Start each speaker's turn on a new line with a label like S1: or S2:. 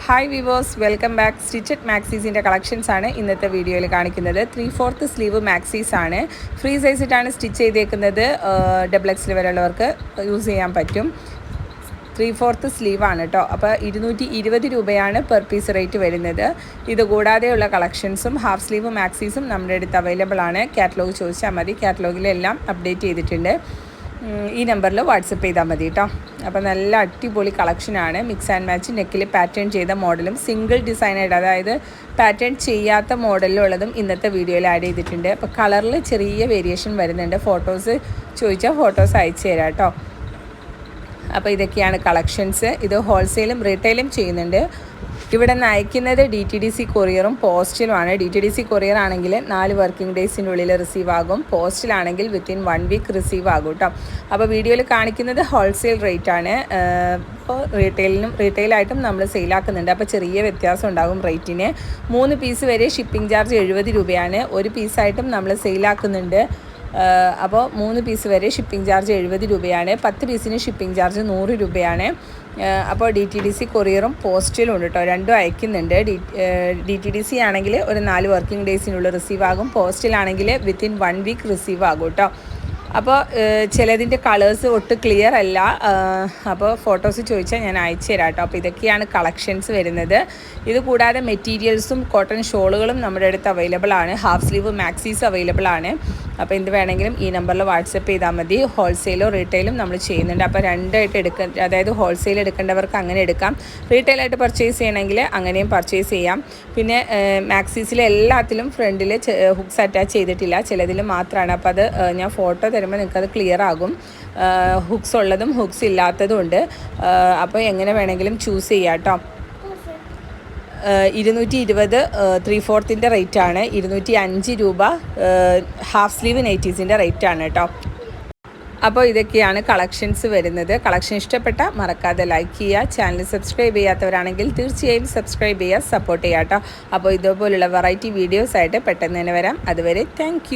S1: Hi viewers, welcome back. Stitched മാക്സീസിൻ്റെ കളക്ഷൻസാണ് ഇന്നത്തെ വീഡിയോയിൽ കാണിക്കുന്നത്. 3/4 സ്ലീവ് മാക്സീസ് ആണ്. ഫ്രീ സൈസിട്ടാണ് സ്റ്റിച്ച് ചെയ്തേക്കുന്നത്. XXL വരെയുള്ളവർക്ക് യൂസ് ചെയ്യാൻ പറ്റും. 3/4 സ്ലീവാണ് കേട്ടോ. അപ്പോൾ 220 രൂപയാണ് പെർ പീസ് റേറ്റ് വരുന്നത്. ഇതുകൂടാതെയുള്ള കളക്ഷൻസും ഹാഫ് സ്ലീവ് മാക്സീസും നമ്മുടെ അടുത്ത് അവൈലബിൾ ആണ്. കാറ്റലോഗ് ചോദിച്ചാൽ മതി. കാറ്റലോഗിലെല്ലാം അപ്ഡേറ്റ് ചെയ്തിട്ടുണ്ട്. ഈ നമ്പറിൽ വാട്സപ്പ് ചെയ്താൽ മതി കേട്ടോ. അപ്പോൾ നല്ല അടിപൊളി കളക്ഷനാണ്. മിക്സ് ആൻഡ് മാച്ച് നെക്കിൽ പാറ്റേൺ ചെയ്ത മോഡലും സിംഗിൾ ഡിസൈനായിട്ട്, അതായത് പാറ്റേൺ ചെയ്യാത്ത മോഡലിലുള്ളതും ഇന്നത്തെ വീഡിയോയിൽ ആഡ് ചെയ്തിട്ടുണ്ട്. അപ്പോൾ കളറിൽ ചെറിയ വേരിയേഷൻ വരുന്നുണ്ട്. ഫോട്ടോസ് ചോദിച്ചാൽ ഫോട്ടോസ് അയച്ചു തരാം കേട്ടോ. അപ്പോൾ ഇതൊക്കെയാണ് കളക്ഷൻസ്. ഇത് ഹോൾസെയിലും റീറ്റെയിലും ചെയ്യുന്നുണ്ട്. ഇവിടെ നിന്ന് അയക്കുന്നത് DTDC കൊറിയറും പോസ്റ്റിലുമാണ്. DTDC കൊറിയർ ആണെങ്കിൽ 4 വർക്കിംഗ് ഡേയ്സിൻ്റെ ഉള്ളിൽ റിസീവ് ആകും. പോസ്റ്റിലാണെങ്കിൽ വിത്തിൻ 1 വീക്ക് റിസീവ് ആകും കേട്ടോ. അപ്പോൾ വീഡിയോയിൽ കാണിക്കുന്നത് ഹോൾസെയിൽ റേറ്റ് ആണ്. ഇപ്പോൾ റീറ്റെയിലായിട്ടും നമ്മൾ സെയിലാക്കുന്നുണ്ട്. അപ്പോൾ ചെറിയ വ്യത്യാസം ഉണ്ടാകും റേറ്റിന്. 3 പീസ് വരെ ഷിപ്പിംഗ് ചാർജ് 70 രൂപയാണ്. ഒരു പീസായിട്ടും നമ്മൾ സെയിലാക്കുന്നുണ്ട്. അപ്പോൾ 3 പീസ് വരെ ഷിപ്പിംഗ് ചാർജ് 70 രൂപയാണ്. 10 പീസിന് ഷിപ്പിംഗ് ചാർജ് 100 രൂപയാണ്. അപ്പോൾ DTDC കൊറിയറും പോസ്റ്റിലും ഉണ്ട് കേട്ടോ. രണ്ടും അയക്കുന്നുണ്ട്. DTDC ആണെങ്കിൽ ഒരു 4 വർക്കിംഗ് ഡേയ്സിനുള്ളിൽ റിസീവ് ആകും. പോസ്റ്റിലാണെങ്കിൽ വിത്തിൻ 1 വീക്ക് റിസീവ് ആകും കേട്ടോ. അപ്പോൾ ചിലതിൻ്റെ കളേഴ്സ് ഒട്ടും ക്ലിയർ അല്ല. അപ്പോൾ ഫോട്ടോസ് ചോദിച്ചാൽ ഞാൻ അയച്ചു തരാം കേട്ടോ. അപ്പോൾ ഇതൊക്കെയാണ് കളക്ഷൻസ് വരുന്നത്. ഇത് കൂടാതെ മെറ്റീരിയൽസും കോട്ടൺ ഷോളുകളും നമ്മുടെ അടുത്ത് അവൈലബിൾ ആണ്. ഹാഫ് സ്ലീവ് മാക്സീസ് അവൈലബിൾ ആണ്. അപ്പോൾ എന്ത് വേണമെങ്കിലും ഈ നമ്പറിൽ വാട്സപ്പ് ചെയ്താൽ മതി. ഹോൾസെയിലോ റീറ്റെയിലും നമ്മൾ ചെയ്യുന്നുണ്ട്. അപ്പോൾ രണ്ടായിട്ട് അതായത് ഹോൾസെയിൽ എടുക്കേണ്ടവർക്ക് അങ്ങനെ എടുക്കാം. റീറ്റെയിലായിട്ട് പർച്ചേസ് ചെയ്യണമെങ്കിൽ അങ്ങനെയും പർച്ചേസ് ചെയ്യാം. പിന്നെ മാക്സീസിലെ എല്ലാത്തിലും ഫ്രണ്ടിൽ ഹുക്സ് അറ്റാച്ച് ചെയ്തിട്ടില്ല, ചിലതിൽ മാത്രമാണ്. അപ്പോൾ അത് ഞാൻ ഫോട്ടോ തരുമ്പോൾ നിങ്ങൾക്കത് ക്ലിയർ ആകും. ഹുക്സ് ഉള്ളതും ഹുക്സ് ഇല്ലാത്തതും ഉണ്ട്. അപ്പോൾ എങ്ങനെ വേണമെങ്കിലും ചൂസ് ചെയ്യാം കേട്ടോ. 220 3/4 റേറ്റാണ്. 205 രൂപ ഹാഫ് സ്ലീവ് നൈറ്റീസിൻ്റെ റേറ്റാണ് കേട്ടോ. അപ്പോൾ ഇതൊക്കെയാണ് കളക്ഷൻസ് വരുന്നത്. കളക്ഷൻ ഇഷ്ടപ്പെട്ട മറക്കാതെ ലൈക്ക് ചെയ്യുക. ചാനൽ സബ്സ്ക്രൈബ് ചെയ്യാത്തവരാണെങ്കിൽ തീർച്ചയായും സബ്സ്ക്രൈബ് ചെയ്യുക, സപ്പോർട്ട് ചെയ്യുക കേട്ടോ. അപ്പോൾ ഇതുപോലുള്ള വെറൈറ്റി വീഡിയോസായിട്ട് പെട്ടെന്ന് തന്നെ വരാം. അതുവരെ താങ്ക്